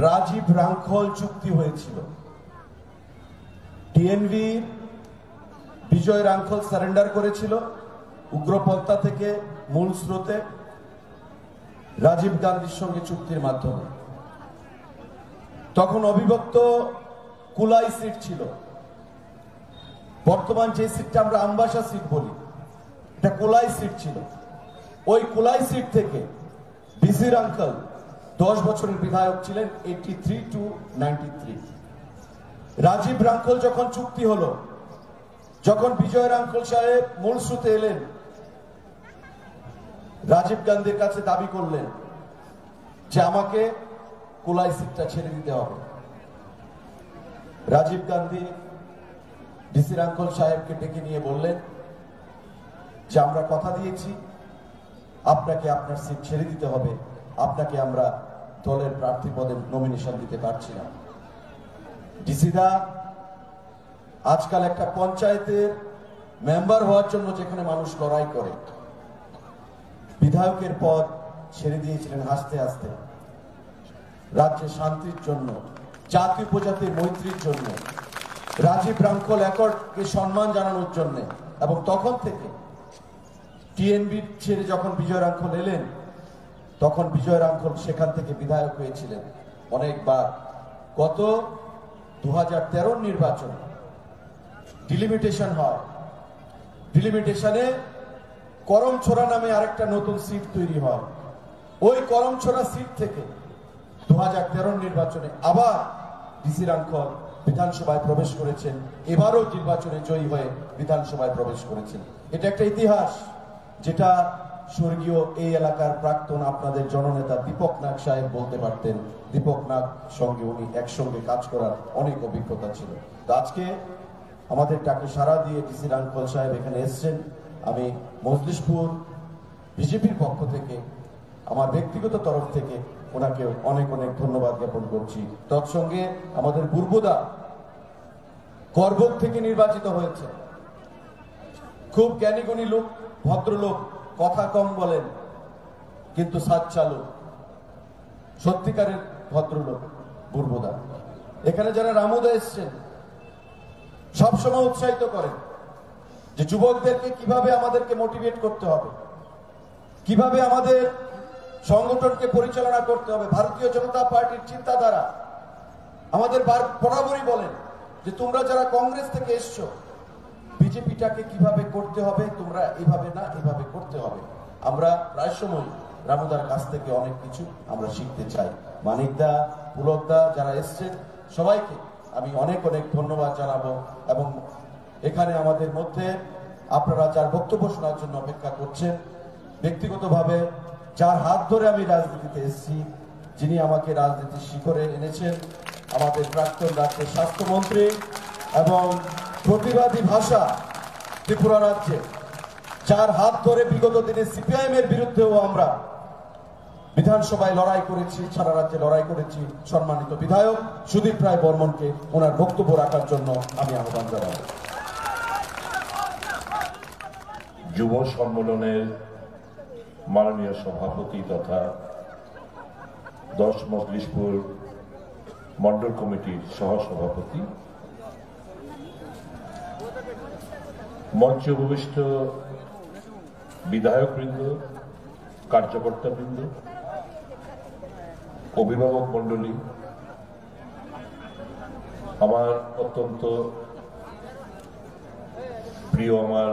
রাজীব রাঙ্খল চুক্তি হয়েছিল। টিএনভি বিজয় রাঙ্খল সারেন্ডার করেছিল উগ্রপন্থা থেকে মূল স্রোতে রাজীব গান্ধীর সঙ্গে চুক্তির মাধ্যমে। তখন অবিভক্ত কুলাই সিট ছিল। বর্তমান যে সিটটা আমরা আমবাসা সিট বলি, এটা কুলাই সিট ছিল। ওই কুলাই সিট থেকে বিসি রাঙ্খল 10 বছরের বিধায়ক ছিলেন, 83 to 93। রাজীব রাঙ্খল যখন চুক্তি হলো, যখন বিজয় রাঙ্খল সাহেব মূল স্রোতে এলেন, রাজীব গান্ধীর কাছে দাবি করলেন যে আমাকে কুলাই সিটটা ছেড়ে দিতে হবে। রাজীব গান্ধী বিসি রাঙ্খল সাহেবকে ডেকে নিয়ে বললেন যে আমরা কথা দিয়েছি, আপনাকে আপনার সিট ছেড়ে দিতে হবে, আপনাকে আমরা দলের প্রার্থী পদে নমিনেশন দিতে পারছি না। ডিসিদা আজকাল একটা পঞ্চায়েতের মেম্বার হওয়ার জন্য যেখানে মানুষ লড়াই করে, বিধায়কের পদ ছেড়ে দিয়েছিলেন হাসতে হাসতে, রাজ্যের শান্তির জন্য, জাতি উপজাতির মৈত্রীর জন্য, রাজীব রাঙ্খল অ্যাকর্ডকে সম্মান জানানোর জন্য। এবং তখন থেকে টিএনবি ছেড়ে যখন বিজয় রাঙ্খল এলেন, তখন বিজয় রাঙ্খল সেখান থেকে বিধায়ক হয়েছিলেন অনেকবার। গত 2013 নির্বাচন ডিলিমিটেশন হয়, ডিলিমিটেশনে করমছড়া নামে আরেকটা নতুন সিট তৈরি হয়। ওই করমছড়া সিট থেকে 2013 নির্বাচনে আবার বিসি রাঙ্খল বিধানসভায় প্রবেশ করেছেন, এবারও নির্বাচনে জয়ী হয়ে বিধানসভায় প্রবেশ করেছেন। এটা একটা ইতিহাস যেটা স্বর্গীয় এই এলাকার প্রাক্তন আপনাদের জননেতা দীপক নাগ সাহেব বলতে পারতেন। দীপক নাগ সঙ্গে উনি একসঙ্গে কাজ করার অনেক অভিজ্ঞতা ছিল। তো আজকে আমাদের ডাকে সাড়া দিয়ে বিসি রাঙ্খল সাহেব এখানে এসছেন। আমি মজলিশপুর বিজেপির পক্ষ থেকে, আমার ব্যক্তিগত তরফ থেকে ওনাকে অনেক অনেক ধন্যবাদ জ্ঞাপন করছি। তৎসঙ্গে আমাদের বুর্বুদা করবুক থেকে নির্বাচিত হয়েছে, খুব জ্ঞানীগুণী লোক, ভদ্রলোক, কথা কম বলেন কিন্তু সাজ চালু, সত্যিকারের ভদ্রলোক বুর্বুদা। এখানে যারা রামুদা এসছেন সবসময় উৎসাহিত করেন যে যুবকদেরকে কিভাবে আমাদেরকে মোটিভেট করতে হবে, কিভাবে আমাদের সংগঠনকে পরিচালনা করতে হবে। ভারতীয় জনতা পার্টির চিন্তাধারা আমাদের বরাবরই বলেন যে তোমরা যারা কংগ্রেস থেকে এসছো, বিজেপিটাকে কিভাবে করতে হবে, তোমরা এভাবে না এভাবে করতে হবে। আমরা প্রায় সময় রামুদার কাছ থেকে অনেক কিছু আমরা শিখতে চাই। মানিকদা, পুলকদা যারা এসছেন সবাইকে আমি অনেক অনেক ধন্যবাদ জানাবো। এবং এখানে আমাদের মধ্যে আপনারা যার বক্তব্য শোনার জন্য অপেক্ষা করছেন, ব্যক্তিগতভাবে যার হাত ধরে আমি রাজনীতিতে এসেছি, যিনি আমাকে রাজনীতির শিখরে এনেছেন, আমাদের প্রাক্তন রাজ্যের স্বাস্থ্যমন্ত্রী এবং প্রতিবাদী ভাষা ত্রিপুরা রাজ্যে, যার হাত ধরে বিগত দিনে সিপিআইএম এর বিরুদ্ধেও আমরা বিধানসভায় লড়াই করেছি, সারা রাজ্যে লড়াই করেছি, সম্মানিত বিধায়ক সুদীপ রায় বর্মনকে ওনার বক্তব্য রাখার জন্য আমি আহ্বান জানাব। যুব সম্মেলনের মাননীয় সভাপতি তথা 10 মজলিশপুর মন্ডল কমিটির সহসভাপতি, মঞ্চে উপবিষ্ট বিধায়কবৃন্দ, কার্যকর্তাবৃন্দ, অভিভাবক মন্ডলী, আমার অত্যন্ত প্রিয় আমার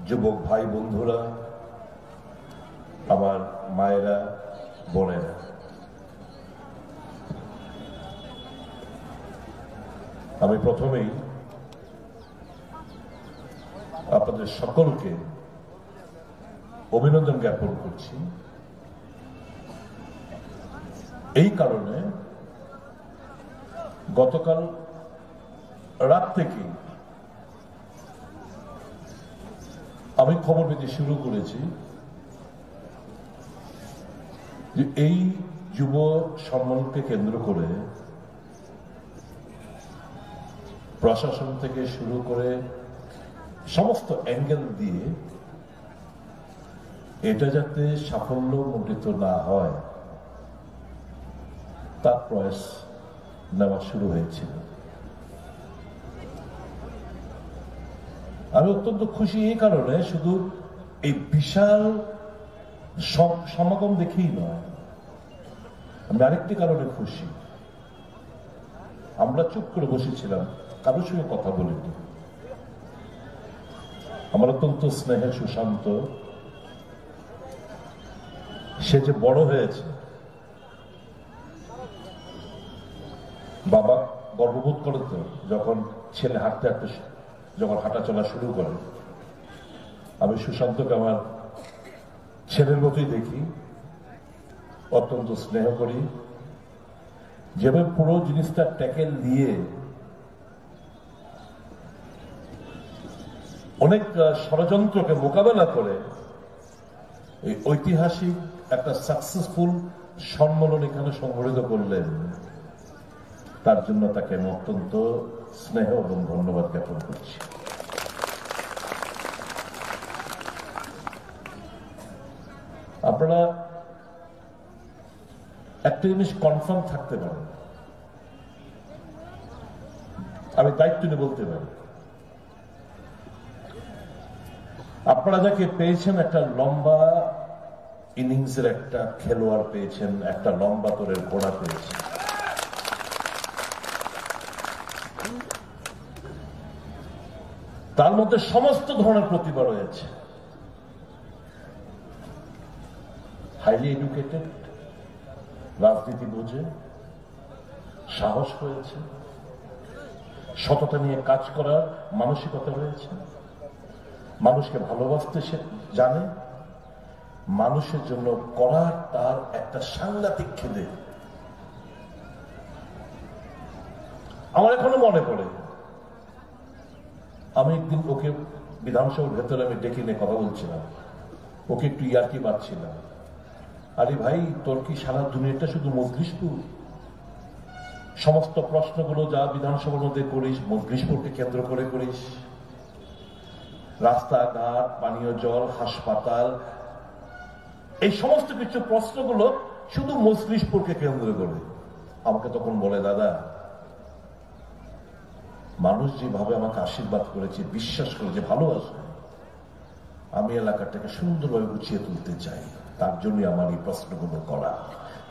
যুবক ভাই বন্ধুরা, আমার মায়েরা, বোনেরা, আমি প্রথমেই আপনাদের সকলকে অভিনন্দন জ্ঞাপন করছি। এই কারণে গতকাল রাত থেকে আমি খবর পেতে শুরু করেছি যে এই যুব সম্মেলনকে কেন্দ্র করে প্রশাসন থেকে শুরু করে সমস্ত অ্যাঙ্গেল দিয়ে এটা যাতে সাফল্য মণ্ডিত না হয় তার প্রয়াস নেওয়া শুরু হয়েছিল। আমি অত্যন্ত খুশি এই কারণে, শুধু এই বিশাল সমাগম দেখেই নয়, আমি আরেকটি কারণে খুশি। আমরা চুপ করে বসেছিলাম, কারোর সঙ্গে কথা বলিনি। আমার অত্যন্ত স্নেহের সুশান্ত, সে যে বড় হয়েছে, বাবা গর্ববোধ করে তো যখন ছেলে হাঁটতে হাঁটতে যখন হাঁটা চলা শুরু করে। আমি সুশান্তকে আমার ছেলের মতোই দেখি, অত্যন্ত স্নেহ করি। যেভাবে পুরো জিনিসটা ট্যাকেল দিয়ে অনেক ষড়যন্ত্রকে মোকাবেলা করে এই ঐতিহাসিক একটা সাকসেসফুল সম্মেলন এখানে সংগঠিত করলেন, তার জন্য তাকে আমি অত্যন্ত স্নেহ এবং ধন্যবাদ জ্ঞাপন করছি। আপনারা একটা জিনিস কনফার্ম থাকতে পারেন, আমি দায়িত্ব নিয়ে বলতে পারি, আপনারা যাকে পেয়েছেন একটা লম্বা ইনিংসের একটা খেলোয়াড় পেয়েছেন, একটা লম্বা তোরের ঘোড়া পেয়েছেন। তার মধ্যে সমস্ত ধরনের প্রতিভা রয়েছে। হাইলি এডুকেটেড, রাজনীতি বোঝে, সাহস রয়েছে, সততা নিয়ে কাজ করার মানসিকতা রয়েছে, মানুষকে ভালোবাসতে সে জানে, মানুষের জন্য করার তার একটা সাংঘাতিক খেদে। আমার এখনো মনে পড়ে, আমি একদিন ওকে বিধানসভার ভেতরে আমি ডেকে নিয়ে কথা বলছিলাম, ওকে একটু ইয়ার্কি মারছিলাম, আরে ভাই তোর কি সারা দুনিয়াটা শুধু মজলিশপুর? সমস্ত প্রশ্নগুলো যা বিধানসভার মধ্যে করিস মজলিশপুরকে কেন্দ্র করে করিস, রাস্তাঘাট, পানীয় জল, হাসপাতাল, এই সমস্ত কিছু প্রশ্নগুলো শুধু মজলিশপুরকে কেন্দ্র করে। আমাকে তখন বলে, দাদা মানুষ যেভাবে আমাকে আশীর্বাদ করেছে, বিশ্বাস করেছে, ভালোবাসে, আমি এলাকাটাকে সুন্দরভাবে গুছিয়ে তুলতে চাই, তার জন্য আমার এই প্রশ্নগুলো করা,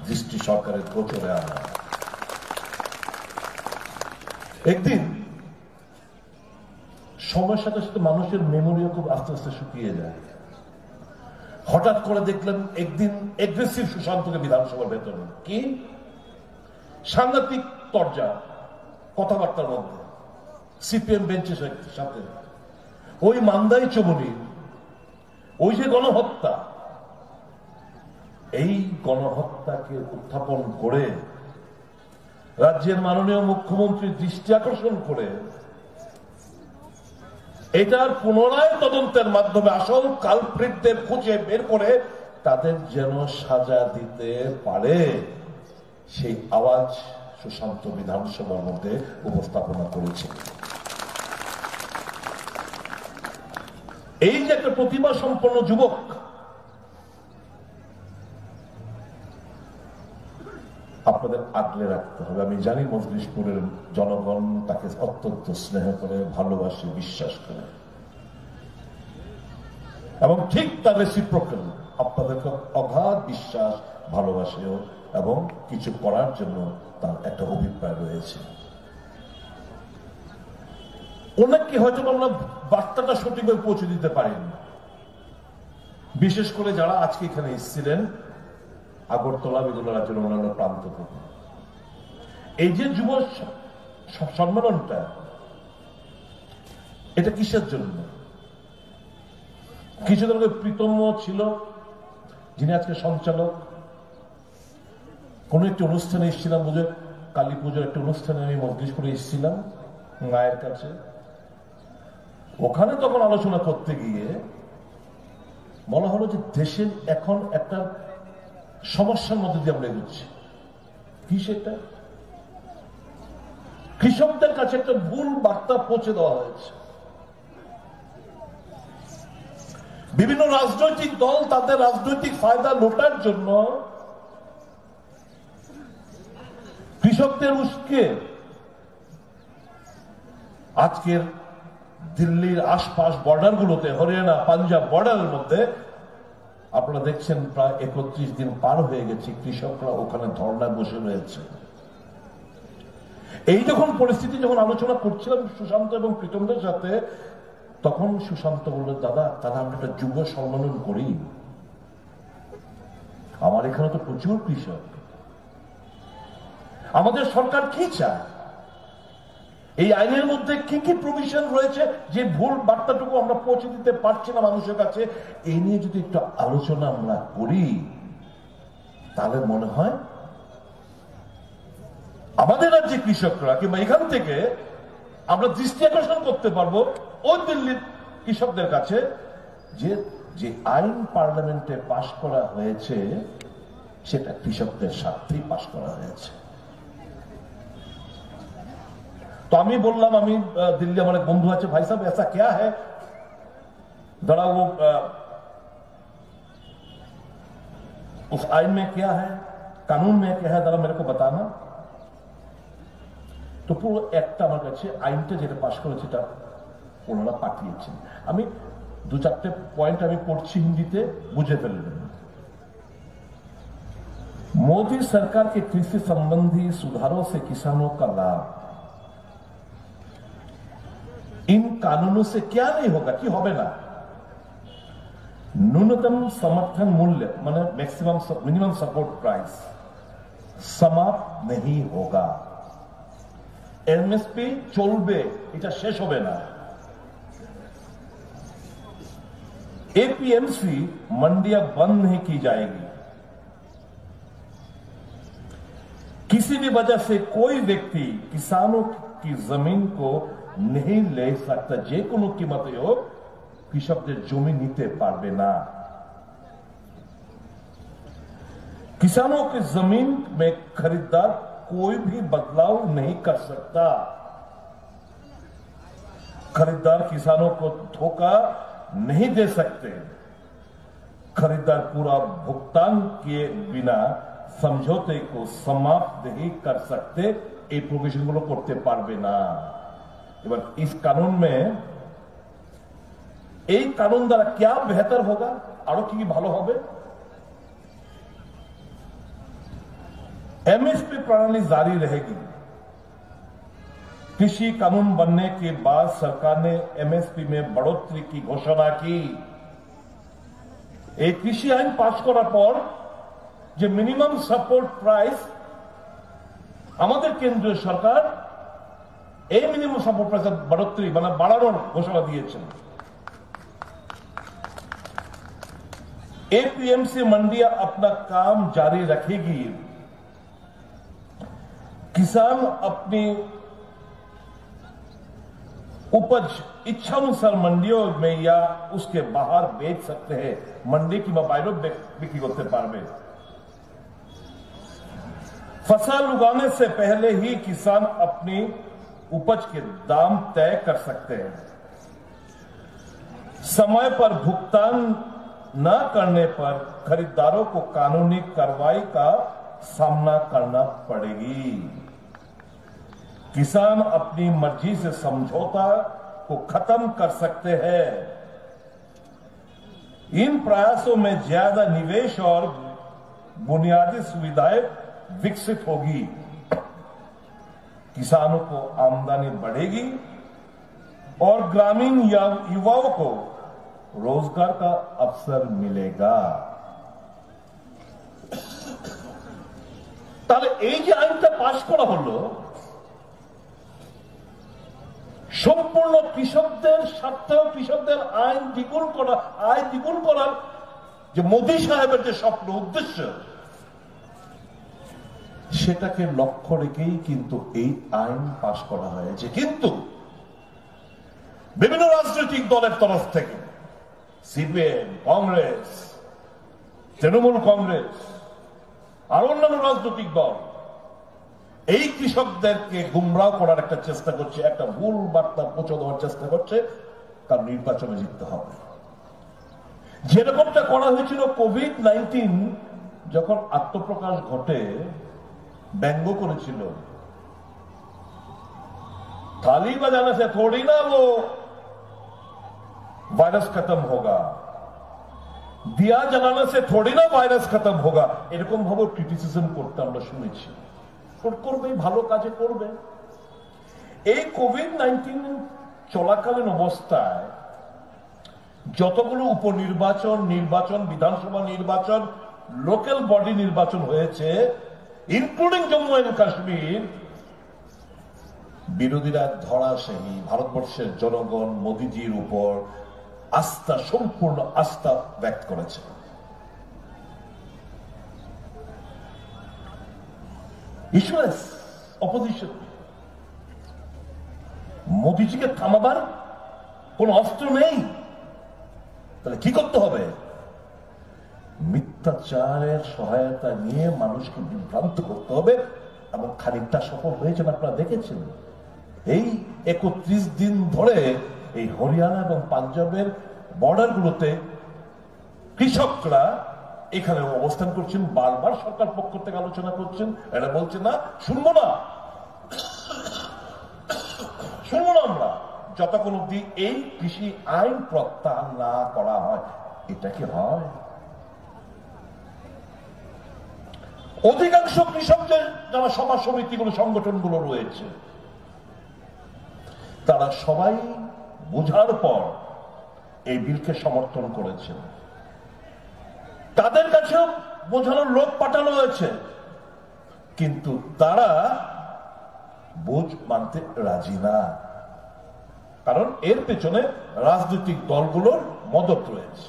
দৃষ্টি সরকারের গোচরে আনা। একদিন সময়ের সাথে সাথে মানুষের মেমোরিও খুব আস্তে আস্তে শুকিয়ে যায়। হঠাৎ করে দেখলাম একদিন এগ্রেসিভ সুশান্তকে বিধানসভার ভেতরে, কি সাংঘাতিক তরজা কথাবার্তার মধ্যে, সিপিএম বেঞ্চের সাথে, ওই মান্দাই চমনি, ওই যে গণহত্যা, এই গণহত্যাকে উত্থাপন করে রাজ্যের মাননীয় মুখ্যমন্ত্রীর দৃষ্টি আকর্ষণ করে এটার পুনরায় তদন্তের মাধ্যমে আসল কালপ্রিটদের খুঁজে বের করে তাদের যেন সাজা দিতে পারে, সেই আওয়াজ সুশান্ত বিধানসভার মধ্যে উপস্থাপনা করেছে। এই যে একটা প্রতিভা সম্পন্ন যুবক, আপনাদের আগলে রাখতে হবে। আমি জানি মজলিশপুরের জনগণ তাকে অত্যন্ত স্নেহ করে, ভালোবাসে, বিশ্বাস করে, এবং ঠিক তার রেসিপ্রোকাল আপনাদেরকে অগাধ বিশ্বাস, ভালোবাসেও, এবং কিছু করার জন্য তার একটা অভিপ্রায় রয়েছে। অনেককে হয়তো আমরা বার্তাটা সঠিকভাবে পৌঁছে দিতে পারিনি, বিশেষ করে যারা আজকে এখানে এসেছিলেন আগরতলা, বিভিন্ন রাজ্যের অন্যান্য প্রান্ত থেকে। এই যে যুব সম্মেলনটা, এটা কিসের জন্য? কিছুদিন আগে প্রীতম ছিল, যিনি আজকে সঞ্চালক, কোন একটি অনুষ্ঠানে এসেছিলাম, বুঝে কালী পুজোর একটা অনুষ্ঠানে আমি মজলিশপুরে এসেছিলাম মায়ের কাছে। ওখানে তখন আলোচনা করতে গিয়ে বলা হলো যে দেশের এখন একটা সমস্যার মধ্যে দিয়ে আমরা এগোচ্ছি। কি সেটা? কৃষকদের কাছে একটা ভুল বার্তা পৌঁছে দেওয়া হয়েছে। বিভিন্ন রাজনৈতিক দল তাদের রাজনৈতিক ফায়দা লোটার জন্য কৃষকদের উস্কে আজকের দিল্লির আশপাশ বর্ডারগুলোতে, হরিয়ানা পাঞ্জাব বর্ডারের মধ্যে আপনারা দেখছেন প্রায় 31 দিন পার হয়ে গেছে, কৃষকরা ওখানে ধর্নায় বসে রয়েছে। এই যখন পরিস্থিতি যখন আলোচনা করছিলাম সুশান্ত এবং প্রীতমদের সাথে, তখন সুশান্ত বলল, দাদা তাহলে আমরা একটা যুব সম্মেলন করি। আমার এখানে তো প্রচুর কৃষক, আমাদের সরকার কি চায়, এই আইনের মধ্যে কি কি প্রভিশন রয়েছে, যে ভুল বার্তাটুকু আমরা পৌঁছে দিতে পারছি না মানুষের কাছে, এই নিয়ে যদি একটু আলোচনা আমরা করি, তাহলে মনে হয় আমাদের রাজ্যে কৃষকরা কিংবা এখান থেকে আমরা দৃষ্টি আকর্ষণ করতে পারবো ওই দিল্লির কৃষকদের কাছে যে যে আইন পার্লামেন্টে পাশ করা হয়েছে সেটা কৃষকদের স্বার্থেই পাশ করা হয়েছে। तो আমি বললাম, আমি দিল্লি আমার এক বন্ধু আছে, ভাই সাহেব ऐसा क्या है, जरा वो उस आइन में क्या है, कानून में क्या है, जरा मेरे को बताना। তো পুরো একটা আমার কাছে আইনটা যেটা পাশ করেছে এটা ওনারা পাঠিয়েছেন। আমি 2-4টে পয়েন্ট আমি পড়ছি হিন্দিতে, বুঝে ফেলবেন। मोदी सरकार के कृषि संबंधी सुधारों से किसानों का लाभ, इन कानूनों से क्या नहीं होगा कि होबे ना, न्यूनतम समर्थन मूल्य माने मैक्सिमम मिनिमम सपोर्ट प्राइस समाप्त नहीं होगा, एमएसपी चलबे, এটা শেষ হবে না, एपीएमसी मंडियां बंद नहीं की जाएगी, किसी भी वजह से कोई व्यक्ति किसानों की जमीन को नहीं ले सकता, যে কোনো कीमते হোক কৃষকদের জমি নিতে পারবে না। किसानों की जमीन में खरीदार कोई भी बदलाव नहीं कर सकता, खरीदार किसानों को धोखा नहीं दे सकते, खरीदार पूरा भुगतान किए बिना समझौते को समाप्त नहीं कर सकते, ये प्रोविजन गुलो करते पारबे ना। এবার इस कानून में এই কানুন দ্বারা क्या बेहतर होगा, আরো কি ভালো হবে, एमएसपी प्रणाली जारी रहेगी। कृषि कानून बनने के बाद सरकार ने एमएसपी में बढ़ोतरी की घोषणा की। एक कृषि आईन पास করার পর যে মিনিমাম সাপোর্ট প্রাইস আমাদের কেন্দ্রীয় সরকার এই মিনিমাম সাপোর্ট প্রাইসের बढ़ोतरी মানে বাড়ানোর ঘোষণা দিয়েছেন। एपीएमसी मंडियां अपना काम जारी रखेगी, किसान अपनी उपज इच्छानुसार मंडियों में या उसके बाहर बेच सकते हैं, मंडी की मोबाइलों बिक्री करते पारबे। फसल उगाने से पहले ही किसान अपनी उपज के दाम तय कर सकते हैं, समय पर भुगतान न करने पर खरीदारों को कानूनी कार्रवाई का सामना करना पड़ेगी, किसान अपनी मर्जी से समझौता को खत्म कर सकते हैं। इन प्रयासों में ज्यादा निवेश और बुनियादी सुविधाएं विकसित होगी, किसानों को आमदनी बढ़ेगी और ग्रामीण युवाओं को रोजगार का अवसर मिलेगा। তাহলে এই যে আইনটা পাশ করা হলো সম্পূর্ণ কৃষকদের স্বার্থে, কৃষকদের আয় দ্বিগুণ করার যে মোদী সাহেবের যে স্বপ্ন উদ্দেশ্য, সেটাকে লক্ষ্য রেখেই কিন্তু এই আইন পাশ করা হয়েছে। কিন্তু বিভিন্ন রাজনৈতিক দলের তরফ থেকে সিপিএম, কংগ্রেস, তৃণমূল কংগ্রেস আর অন্যান্য রাজনৈতিক দল এই কৃষকদেরকে গুমরাহ করার একটা চেষ্টা করছে, একটা ভুল বার্তা পৌঁছে দেওয়ার চেষ্টা করছে, তার নির্বাচনে জিততে হবে। যেরকমটা করা হয়েছিল কোভিড-19 যখন আত্মপ্রকাশ ঘটে, ব্যঙ্গ করেছিল थाली बजाने से थोड़ी ना वो वायरस खत्म होगा, दिया जलाने से थोड़ी ना वायरस खत्म होगा, এরকম ভাবে ক্রিটিসিজম করতে আমরা শুনেছি। করবে, ভালো কাজে করবে। এই কোভিড-19 চলাকালীন অবস্থায় যতগুলো উপনির্বাচন, নির্বাচন, বিধানসভা নির্বাচন, লোকাল বডি নির্বাচন হয়েছে, ইনক্লুডিং জম্মু এন্ড কাশ্মীর, বিরোধীরা ধরাশায়ী ভারতবর্ষের জনগণ মোদিজির উপর আস্থা, সম্পূর্ণ আস্থা ব্যক্ত করেছে। ইস্যুলেস অপোজিশন মোদিজিকে থামাবার কোন অস্ত্র নেই। তাহলে কি করতে হবে? মিথ্যাচারের সহায়তা নিয়ে মানুষকে বিভ্রান্ত করতে হবে, এবং খানিকটা সফল হয়েছেন আপনারা দেখেছেন। এই 31 দিন ধরে এই হরিয়ানা এবং পাঞ্জাবের বর্ডারগুলোতে কৃষকরা এখানে অবস্থান করছেন, বারবার সরকার পক্ষ থেকে আলোচনা করছেন, এরা বলছে না, শুনবো না আমরা যতক্ষণ অব্দি এই কৃষি আইন প্রত্যাহার না করা হয়। এটা কি হয়? অধিকাংশ কৃষকদের যারা সভা সমিতিগুলো, সংগঠনগুলো রয়েছে, তারা সবাই বোঝার পর এই বিলকে সমর্থন করেছেন। তাদের কাছেও বোঝানোর লোক পাঠানো হয়েছে, কিন্তু তারা বোঝ মানতে রাজি না, কারণ এর পেছনে রাজনৈতিক দলগুলোর মদত রয়েছে।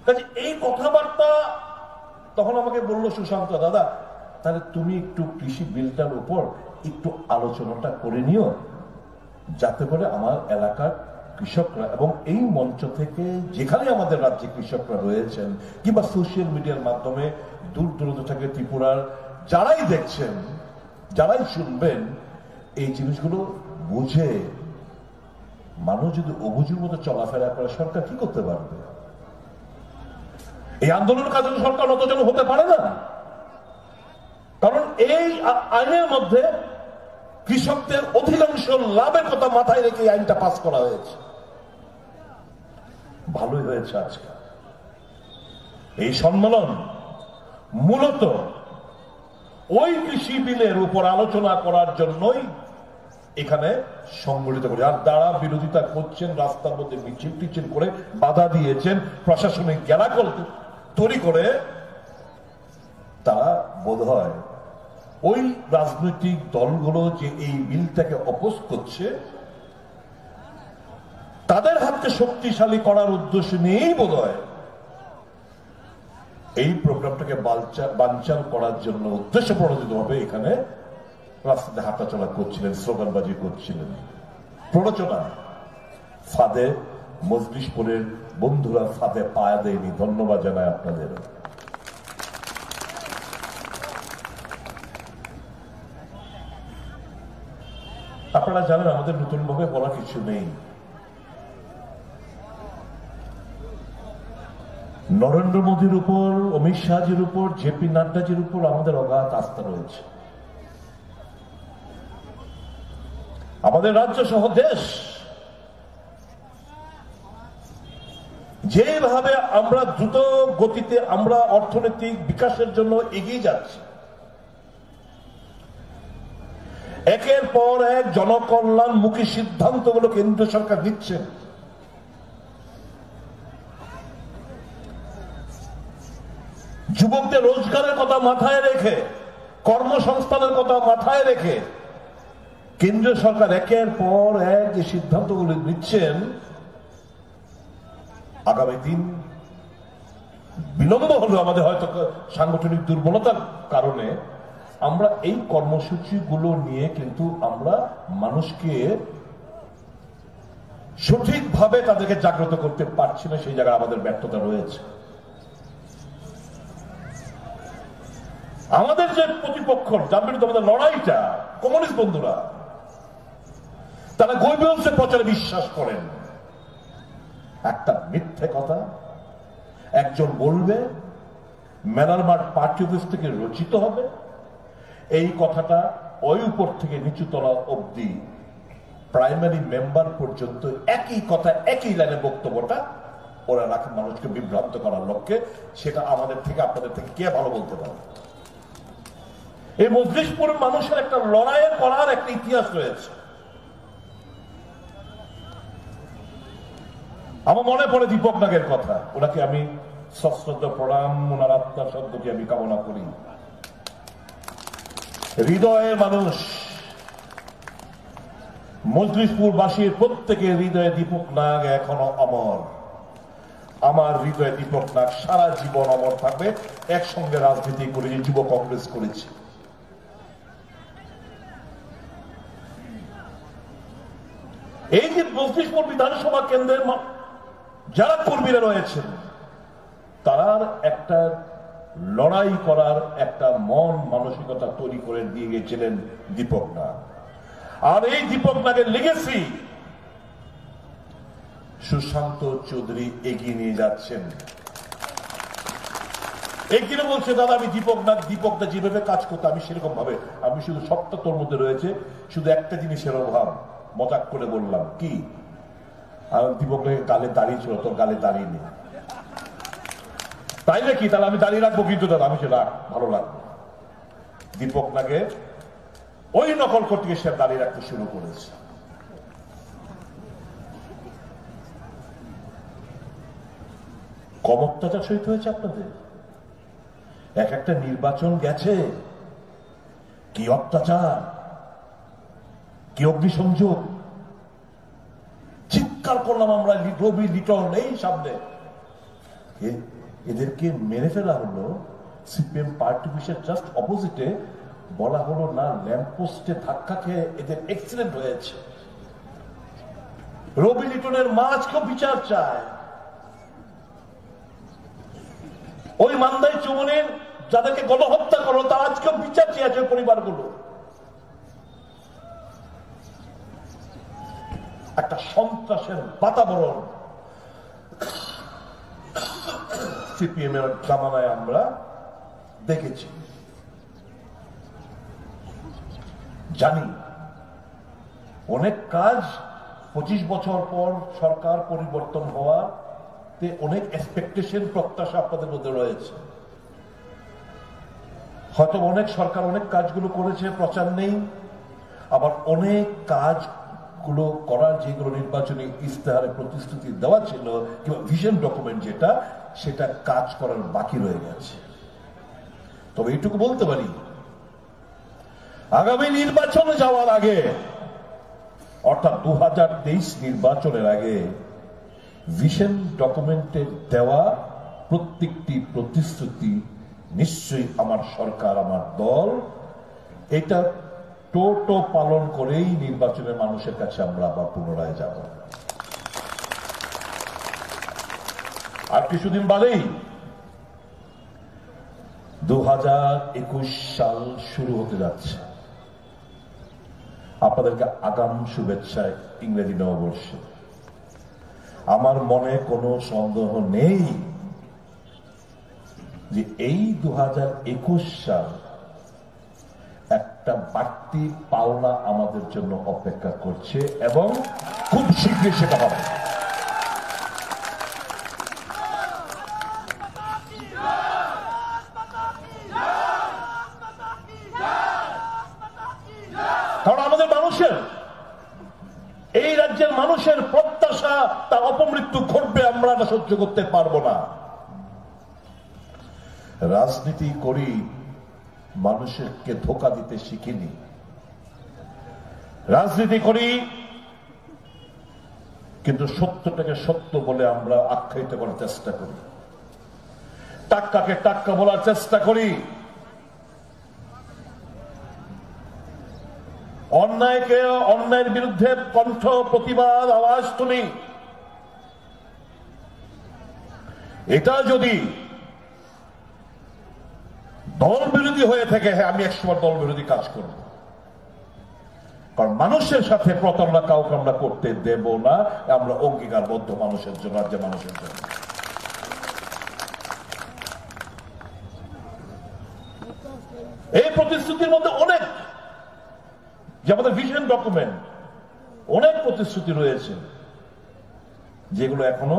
কাজে এই কথাবার্তা তখন আমাকে বলল সুশান্ত, দাদা তাহলে তুমি একটু কৃষি বিলটার উপর একটু আলোচনাটা করে নিও, যাতে করে আমার এলাকার কৃষকরা এবং এই মঞ্চ থেকে যেখানে আমাদের রাজ্যে কৃষকরা রয়েছেন, কিংবা সোশ্যাল মিডিয়ার মাধ্যমে দূর দূরান্ত থেকে ত্রিপুরার যারাই দেখছেন, যারাই শুনবেন, এই জিনিসগুলো বুঝে মানুষ যদি অবুঝের মতো চলাফেরা করে, সরকার কি করতে পারবে? এই আন্দোলনের কাজে সরকার অতজন হতে পারে না, কারণ এই আইনের মধ্যে কৃষকদের অধিকাংশ লাভের কথা মাথায় রেখে এই আইনটা পাস করা হয়েছে। ভালোই হয়েছে আজকে এই সম্মেলন মূলত ওই কৃষি বিলের উপর আলোচনা করার জন্যই এখানে সংগঠিত করে। আর যারা বিরোধিতা করছেন, রাস্তার মধ্যে মিছিল টিছিল করে বাধা দিয়েছেন, প্রশাসনিক গ্যালাকল তৈরি করে, তারা বোধ হয় ওই রাজনৈতিক দলগুলো যে এই বিলটাকে অপোজ করছে, তাদের হাতকে শক্তিশালী করার উদ্দেশ্য নিয়েই বোধ হয় এই প্রোগ্রামটাকে বানচাল করার জন্য উদ্দেশ্য প্রণোদিত ভাবে এখানে রাস্তাতে হাঁটাচলা করছিলেন, স্লোগানবাজি করছিলেন। প্ররোচনা ফাঁদে মজলিশপুরের বন্ধুরা ফাঁদে পায়া দেয়নি। ধন্যবাদ জানাই আপনাদের। আপনারা জানেন আমাদের নতুন ভাবে বলা কিছু নেই। নরেন্দ্র মোদীর উপর, অমিত শাহজির উপর, জেপি নাড্ডাজির উপর আমাদের অগাধ আস্থা রয়েছে। আমাদের রাজ্য সহ দেশ যেভাবে আমরা দ্রুত গতিতে আমরা অর্থনৈতিক বিকাশের জন্য এগিয়ে যাচ্ছি, একের পর এক জনকল্যাণমুখী সিদ্ধান্তগুলো কেন্দ্র সরকার নিচ্ছেন। যুবকদের রোজগারের কথা মাথায় রেখে, কর্মসংস্থানের কথা মাথায় রেখে কেন্দ্রীয় সরকার একের পর এক যে সিদ্ধান্তগুলো নিচ্ছেন, আগামী দিন বিলম্ব হলো আমাদের হয়তো সাংগঠনিক দুর্বলতার কারণে আমরা এই কর্মসূচিগুলো নিয়ে কিন্তু আমরা মানুষকে সঠিকভাবে তাদেরকে জাগ্রত করতে পারছি না। সেই জায়গায় আমাদের ব্যর্থতা রয়েছে। আমাদের যে প্রতিপক্ষ, যার বিরুদ্ধে আমাদের লড়াইটা, কমিউনিস্ট বন্ধুরা, তারা গৈবল্যের প্রচারে বিশ্বাস করেন। একটা মিথ্যে কথা একজন বলবে, মেলার মাঠ পার্টি অফিস থেকে রচিত হবে, এই কথাটা ওই উপর থেকে নিচুতলা অবধি প্রাইমারি মেম্বার পর্যন্ত একই কথা একই লাইনে বক্তব্যটা ওরা রাখে মানুষকে বিভ্রান্ত করার লক্ষ্যে। সেটা আমাদের থেকে আপনাদের থেকে কে ভালো বলতে পারে? এই মজলিশপুর মানুষের একটা লড়াই করার একটা ইতিহাস রয়েছে। আমার মনে পড়ে দীপক নাগের কথা। ওনাকে আমি সশ্রদ্ধ প্রণাম, ওনার আত্মার সদ্গতি আমি কামনা করি। হৃদয়ের মানুষ, মজলিশপুরবাসীর প্রত্যেকের হৃদয়ে দীপক নাগ এখনো অমর। আমার হৃদয়ে দীপক নাগ সারা জীবন অমর থাকবে। একসঙ্গে রাজনীতি করেছি, যুব কংগ্রেস করেছি। এই যে মজলিশপুর বিধানসভা কেন্দ্রের যারা কর্মীরা রয়েছেন, তার একটা লড়াই করার একটা মন মানসিকতা তৈরি করে দিয়ে গেছিলেন দীপক নাগ। আর এই দীপক নাগের লেগেসি সুশান্ত চৌধুরী এগিয়ে নিয়ে যাচ্ছেন। একদিনে বলছে, দাদা আমি দীপকদা যেভাবে কাজ করতে আমি সেরকম ভাবে, আমি শুধু সবটা তোর মধ্যে রয়েছে, শুধু একটা জিনিসের অভাব। মজাক করে বললাম, কি? আর দীপক নাগের গালে দাঁড়িয়ে ছিল, তোর গালে দাঁড়িয়ে নেই। তাই নাকি? তাহলে আমি দাঁড়িয়ে রাখবো, কিন্তু দাদা আমি সে রাখ, ভালো লাগবে। দীপক নাগের ওই নকল করতে গিয়ে সে দাঁড়িয়ে রাখতে শুরু করেছে। কম অত্যাচার সহিত হয়েছে আপনাদের। এক একটা নির্বাচন গেছে, কি অত্যাচার, কি অগ্নিসংযোগ। চিৎকার করলাম আমরা, রবি লিটন এই সামনে। এদেরকে মেরে ফেলা হলো সিপিএম পার্টি অফিসের জাস্ট অপোজিটে। বলা হলো না, ল্যাম্পপোস্টে ধাক্কা খেয়ে এদের অ্যাক্সিডেন্ট হয়েছে। রবি লিটনের মা আজকেও বিচার চায়। ওই মান্দাই চৌমনের যাদেরকে গণহত্যা করলো তারা আজকেও বিচার চেয়েছে পরিবারগুলো। একটা সন্ত্রাসের বাতাবরণ সিপিএম এর জামানায় আমরা দেখেছি। জানি অনেক কাজ 25 বছর পর সরকার পরিবর্তন হওয়ার অনেক এক্সপেকটেশন, প্রত্যাশা আপনাদের মধ্যে রয়েছে। হয়তো অনেক সরকার অনেক কাজগুলো করেছে, প্রচার নেই। আবার অনেক কাজগুলো করার যেগুলো নির্বাচনী ইস্তেহারে প্রতিশ্রুতি দেওয়া ছিল কিংবা ভিশন ডকুমেন্ট যেটা, সেটা কাজ করার বাকি রয়ে গেছে। তবে এইটুকু বলতে পারি, আগামী নির্বাচনে যাওয়ার আগে, অর্থাৎ 2023 নির্বাচনের আগে ভিশন ডকুমেন্টের দেওয়া প্রত্যেকটি প্রতিশ্রুতি নিশ্চয়ই আমার সরকার, আমার দল এটা টোটো পালন করেই নির্বাচনের মানুষের কাছে আমরা আবার পুনরায় যাব। আর কিছুদিন বাদেই 2021 সাল শুরু হতে যাচ্ছে। আপনাদেরকে আগাম শুভেচ্ছা ইংরেজি নববর্ষে। আমার মনে কোনো সন্দেহ নেই যে এই 2021 সাল একটা বাড়তি পাওনা আমাদের জন্য অপেক্ষা করছে এবং খুব শীঘ্রই সেটা হবে। কারণ আমাদের মানুষের, এই রাজ্যের মানুষের প্রত্যাশা তার অপমৃত্যু ঘটবে, আমরা তা সহ্য করতে পারবো না। রাজনীতি করি, মানুষকে ধোঁকা দিতে শিখিনি। রাজনীতি করি কিন্তু সত্যটাকে সত্য বলে আমরা আখ্যায়িত করার চেষ্টা করি, টাক্কাকে টাক্কা বলার চেষ্টা করি, অন্যায়কে অন্যায়ের বিরুদ্ধে কণ্ঠ, প্রতিবাদ, আওয়াজ তুলি। এটা যদি দল বিরোধী হয়ে থাকে, হ্যাঁ আমি একসময় দল বিরোধী কাজ করব, কারণ মানুষের সাথে প্রতারণা কাউকে আমরা করতে দেব না। আমরা অঙ্গীকারবদ্ধ মানুষের জন্য, রাজ্যের মানুষের জন্য। এই প্রতিশ্রুতির মধ্যে অনেক যে আমাদের ভিশন ডকুমেন্ট অনেক প্রতিশ্রুতি রয়েছে যেগুলো এখনো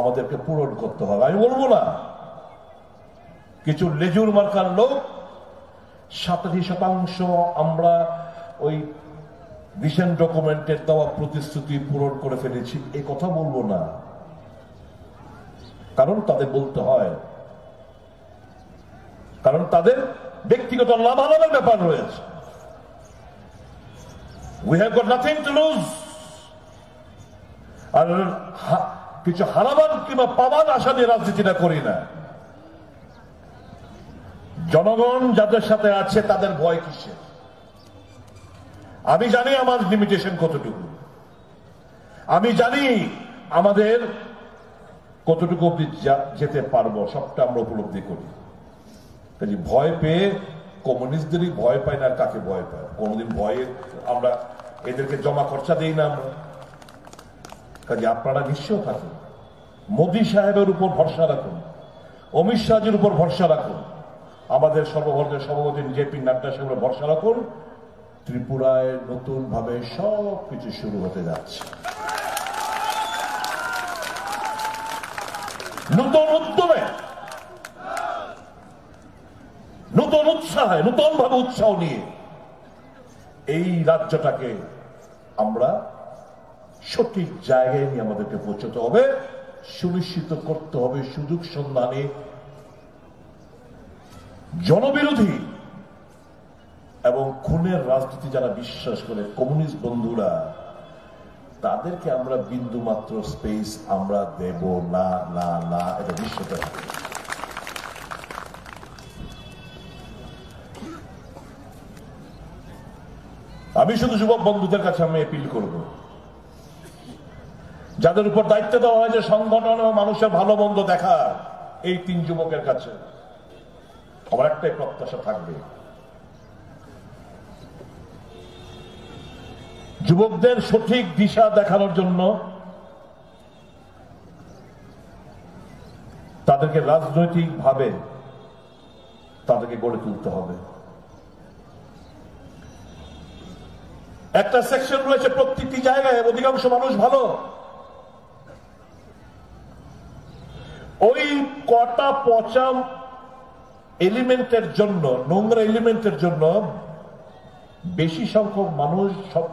আমাদেরকে পূরণ করতে হবে। আমি বলবো না কিছু লেজুর মার্কার লোক 87% আমরা ওই ভিশন ডকুমেন্টের দেওয়া প্রতিশ্রুতি পূরণ করে ফেলেছি এই কথা বলবো না, কারণ তাদের বলতে হয়, কারণ তাদের ব্যক্তিগত লাভালাভের ব্যাপার রয়েছে। We have got nothing to lose. আর কিছু হারাবার কিংবা পাবার আশা নিয়ে রাজনীতিটা করি না। জনগণ যাদের সাথে আছে তাদের ভয় কিসে? আমি জানি আমার লিমিটেশন কতটুকু, আমি জানি আমাদের কতটুকু অব্দি যেতে পারবো, সবটা আমরা উপলব্ধি করি। কাজে ভয় পেয়ে কমিউনিস্টদেরই ভয় পায় না, আর কাকে ভয় পায়? কোনদিন ভয়ে আমরা এদেরকে জমা খরচা দিই না আমরা। কাজে আপনারা নিশ্চয় থাকুন, মোদী সাহেবের উপর ভরসা রাখুন, অমিত শাহের উপর ভরসা রাখুন, আমাদের সর্বভারতীয় সভাপতি জেপি নাড্ডা সাহেবের ভরসা রাখুন। ত্রিপুরায় নতুন ভাবে সবকিছু শুরু হতে যাচ্ছে, নতুন উদ্যমে, নতুন উৎসাহে, নতুন ভাবে উৎসাহ নিয়ে এই রাজ্যটাকে আমরা সঠিক জায়গায় নিয়ে আমাদেরকে পৌঁছতে হবে। সুনিশ্চিত করতে হবে সুযোগ সন্ধানে জনবিরোধী এবং খুনের রাজনীতি যারা বিশ্বাস করে কমিউনিস্ট বন্ধুরা, তাদেরকে আমরা বিন্দু মাত্র স্পেস আমরা দেব না, না না, এটা নিশ্চিত। আমি শুধু যুবক বন্ধুদের কাছে আমি অ্যাপিল করব, যাদের উপর দায়িত্ব দেওয়া হয়েছে সংগঠন ও মানুষের ভালো মন্দ দেখা, এই 3 যুবকের কাছে আমার একটাই প্রত্যাশা থাকবে, যুবকদের সঠিক দিশা দেখানোর জন্য তাদেরকে রাজনৈতিকভাবে তাদেরকে গড়ে তুলতে হবে। একটা সেকশন রয়েছে প্রত্যেকটি জায়গায়, অধিকাংশ মানুষ ভালো, ওই কটা পচা এলিমেন্টের জন্য, নোংরা এলিমেন্টের জন্য বেশি সংখ্যক মানুষ সব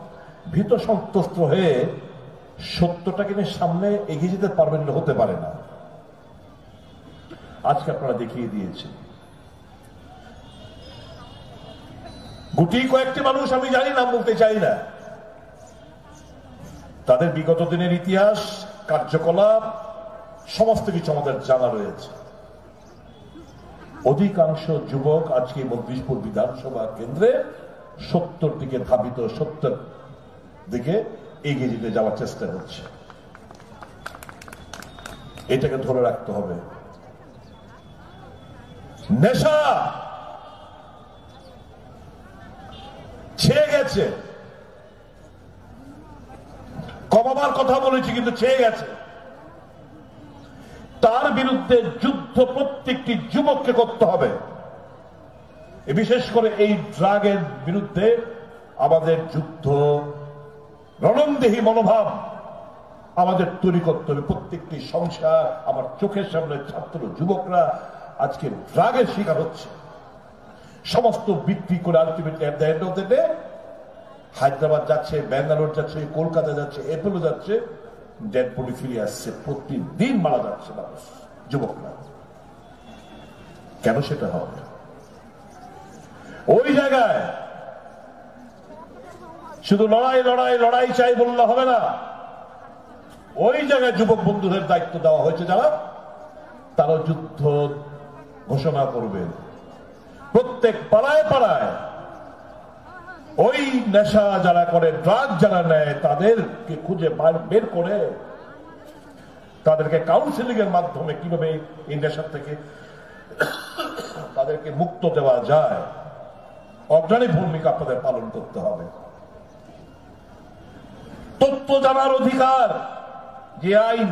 ভীত সন্ত্রস্ত হয়ে সত্যটাকে নিয়ে সামনে এগিয়ে যেতে পারবেন না, হতে পারে না। আজকে আপনারা দেখিয়ে দিয়েছেন গুটি কয়েকটি মানুষ, আমি জানি নাম বলতে চাই না, তাদের বিগত দিনের ইতিহাস, কার্যকলাপ সমস্ত কিছু আমাদের জানা রয়েছে। অধিকাংশ যুবক আজকে মন্ত্রিসপুর বিধানসভা কেন্দ্রে সত্যর দিকে ধাবিত, সত্যের দিকে এগিয়ে যেতে যাওয়ার চেষ্টা করছে। এটাকে ধরে রাখতে হবে। নেশা ছেয়ে গেছে, কমাবার কথা বলেছি কিন্তু ছেয়ে গেছে। তার বিরুদ্ধে যুদ্ধ প্রত্যেকটি যুবককে করতে হবে। বিশেষ করে এই ড্রাগের বিরুদ্ধে আমাদের যুদ্ধ, রণংদেহী মনোভাব আমাদের তৈরি করতে হবে। প্রত্যেকটি সংসার, আমার চোখের সামনে ছাত্র যুবকরা আজকে ড্রাগের শিকার হচ্ছে, সমস্ত বিক্রি করে ultimately at the end of the day Hyderabad যাচ্ছে, ব্যাঙ্গালোর যাচ্ছে, কলকাতা যাচ্ছে, এপোলো যাচ্ছে, ডেড বডি ফিরে আসছে, প্রতিদিন মারা যাচ্ছে মানুষ, যুবকরা। কেন সেটা হবে? ওই জায়গায় শুধু লড়াই লড়াই লড়াই চাই বললে হবে না। ওই জায়গায় যুবক বন্ধুদের দায়িত্ব দেওয়া হয়েছে যারা, তারা যুদ্ধ ঘোষণা করবেন। প্রত্যেক পাড়ায় পাড়ায় ওই নেশা যারা করে, ড্রাগ যারা নেয়, তাদেরকে খুঁজে বের করে তাদেরকে কাউন্সিলিং এর মাধ্যমে কিভাবে এই নেশার থেকে তাদেরকে মুক্ত দেওয়া যায়, অগ্রণী ভূমিকা আপনাদের পালন করতে হবে। তথ্য জানার অধিকার যে আইন,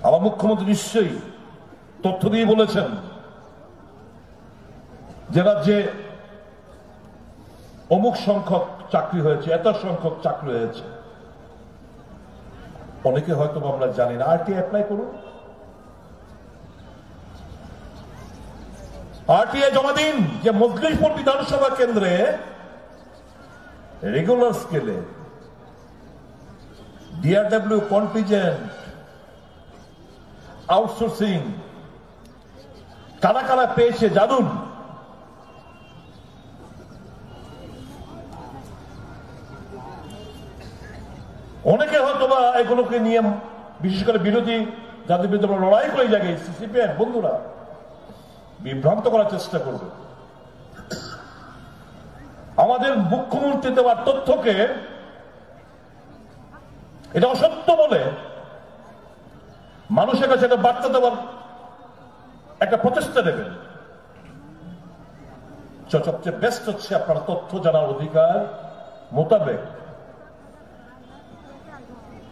আমার মুখ্যমন্ত্রী নিশ্চয়ই তথ্য দিয়ে বলেছেন যে রাজ্যে অমুক সংখ্যক চাকরি হয়েছে, এত সংখ্যক চাকরি হয়েছে। অনেকে হয়তো আমরা জানি না। আরটিআই অ্যাপ্লাই করুন, আরটিআই জমা দিন। যে মজলিশপুর বিধানসভা কেন্দ্রে রেগুলার স্কেলে ডিআরডব্লিউ কন্টিনজেন্ট আউটসোর্সিং কারা কারা পেয়েছে জানুন। অনেকে হয়তো বা এগুলোকে নিয়ে, বিশেষ করে বিরোধী যাদের বিরুদ্ধে আমরা লড়াই করে জায়গায় সিপিএম বন্ধুরা বিভ্রান্ত করার চেষ্টা করবে। আমাদের মুখ্যমন্ত্রী দেওয়ার তথ্যকে এটা অসত্য বলে মানুষের কাছে একটা বার্তা দেওয়ার একটা প্রচেষ্টা নেবেন। সবচেয়ে বেস্ট হচ্ছে আপনার তথ্য জানার অধিকার মোতাবেক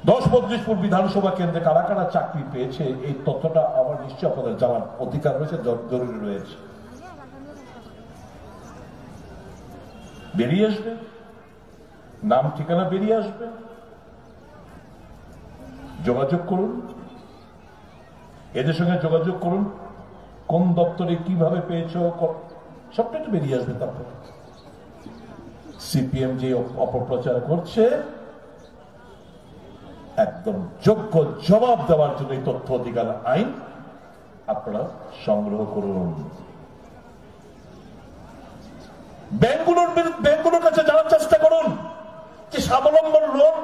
10 মজলিশপুর বিধানসভা কেন্দ্রে কারা কারা চাকরি পেয়েছে এই তথ্যটা আমার নিশ্চয় আপনাদের জানার অধিকার রয়েছে, জরুরি রয়েছে। বেরিয়ে আসবে, নাম ঠিকানা বেরিয়ে আসবে, যোগাযোগ করুন, এদের সঙ্গে যোগাযোগ করুন, কোন দপ্তরে কিভাবে পেয়েছ সবটা একটু বেরিয়ে আসবে। তারপর সিপিএম যে অপপ্রচার করছে একদম যোগ্য জবাব দেওয়ার জন্য এই তথ্য অধিকার আইন আপনারা সংগ্রহ করুন। ব্যাংকগুলোর কাছে জানার চেষ্টা করুন যে স্বাবলম্বন লোন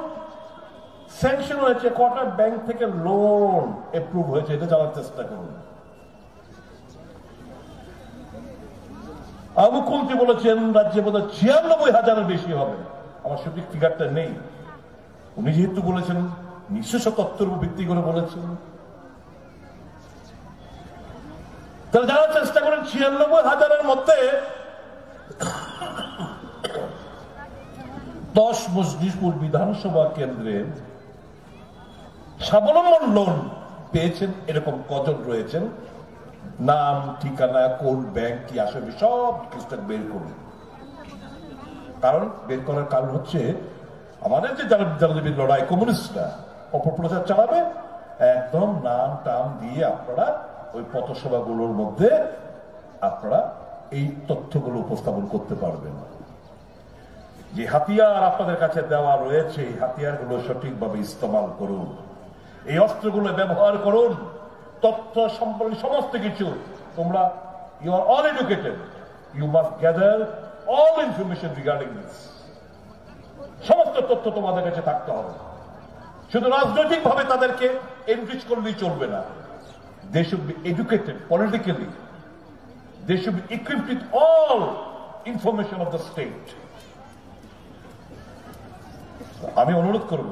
স্যাংশন হয়েছে, কটা ব্যাংক থেকে লোন এপ্রুভ হয়েছে, এটা জানার চেষ্টা করুন। মুখ্যমন্ত্রী বলেছেন রাজ্যে বোধহয় 96,000-এর বেশি হবে, আমার সঠিক ফিগারটা নেই। উনি যেহেতু বলেছেন নিঃস্ব তত্ত্বের উপর ভিত্তি করে বলেছেন, তাহলে জানার চেষ্টা করেন 96,000-এর মধ্যে 10 মজলিশপুর বিধানসভা কেন্দ্রে স্বাবলম্বন লোন পেয়েছেন এরকম কজন রয়েছেন, নাম ঠিকানা কোন ব্যাংক কি আসবে সব ডিটেইলসটা বের করুন। কারণ বের করার কারণ হচ্ছে আমাদের যে যারা লড়াই কমিউনিস্টরা অপপ্রচার চালাবে, একদম নাম টাম দিয়ে আপনারা ওই পথসভাগুলোর মধ্যে আপনারা এই তথ্যগুলো উপস্থাপন করতে পারবেন। যে হাতিয়ার আপনাদের কাছে দেওয়া রয়েছে এই হাতিয়ারগুলো সঠিকভাবে ইস্তেমাল করুন, এই অস্ত্রগুলো ব্যবহার করুন। তথ্য সম্পর্কে সমস্ত কিছু তোমরা, you are all educated, you must gather all information regarding this. সমস্ত তথ্য তোমাদের কাছে থাকতে হবে। শুধু রাজনৈতিক ভাবে তাদেরকে এনরিচ করলেই চলবে না। They should be educated politically, they should be equipped with all information of the state. আমি অনুরোধ করব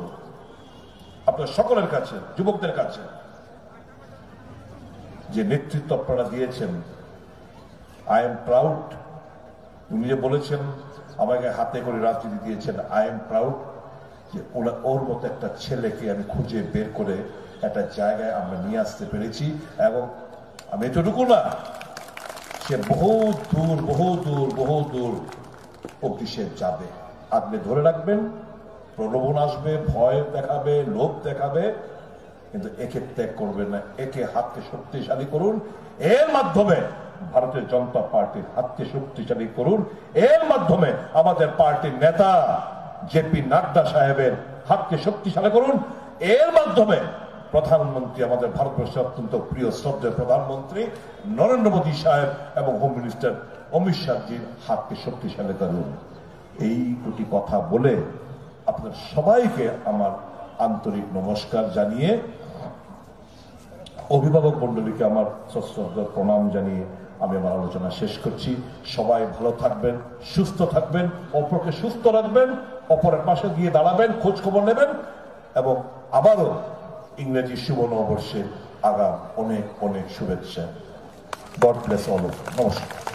আপনার সকলের কাছে, যুবকদের কাছে, যে নেতৃত্ব আপনারা দিয়েছেন, আই এম প্রাউড। উনি যে বলেছেন আমাকে হাতে করে রাজনীতি দিয়েছেন, আই এম প্রাউড যে ওর মতো একটা ছেলেকে আমি খুঁজে বের করে একটা জায়গায় আমরা নিয়ে আসতে পেরেছি। এবং আমি এতটুকু না, সে বহু দূর অব্দি সে যাবে। আপনি ধরে রাখবেন, প্রলোভন আসবে, ভয় দেখাবে, লোভ দেখাবে, কিন্তু একে ত্যাগ করবেন না। একে হাতকে শক্তিশালী করুন, এর মাধ্যমে ভারতীয় জনতা পার্টির হাতকে শক্তিশালী করুন, এর মাধ্যমে আমাদের পার্টির নেতা জেপি নাড্ডা সাহেবের হাতকে শক্তিশালী করুন, এর মাধ্যমে প্রধানমন্ত্রী, আমাদের ভারতবর্ষের অত্যন্ত প্রিয় শ্রদ্ধেয় প্রধানমন্ত্রী নরেন্দ্র মোদী সাহেব এবং হোম মিনিস্টার অমিত শাহজির হাতকে শক্তিশালী করুন। এই দুটি কথা বলে আপনাদের সবাইকে আমার আন্তরিক নমস্কার জানিয়ে, অভিভাবক মন্ডলীকে আমার সশ্রদ্ধ প্রণাম জানিয়ে আমি আমার আলোচনা শেষ করছি। সবাই ভালো থাকবেন, সুস্থ থাকবেন, অপরকে সুস্থ রাখবেন, অপরের পাশে গিয়ে দাঁড়াবেন, খোঁজ খবর নেবেন, এবং আবারও ইংরেজি শুভ নববর্ষে আগাম অনেক অনেক শুভেচ্ছা। God bless all of you. নমস্কার।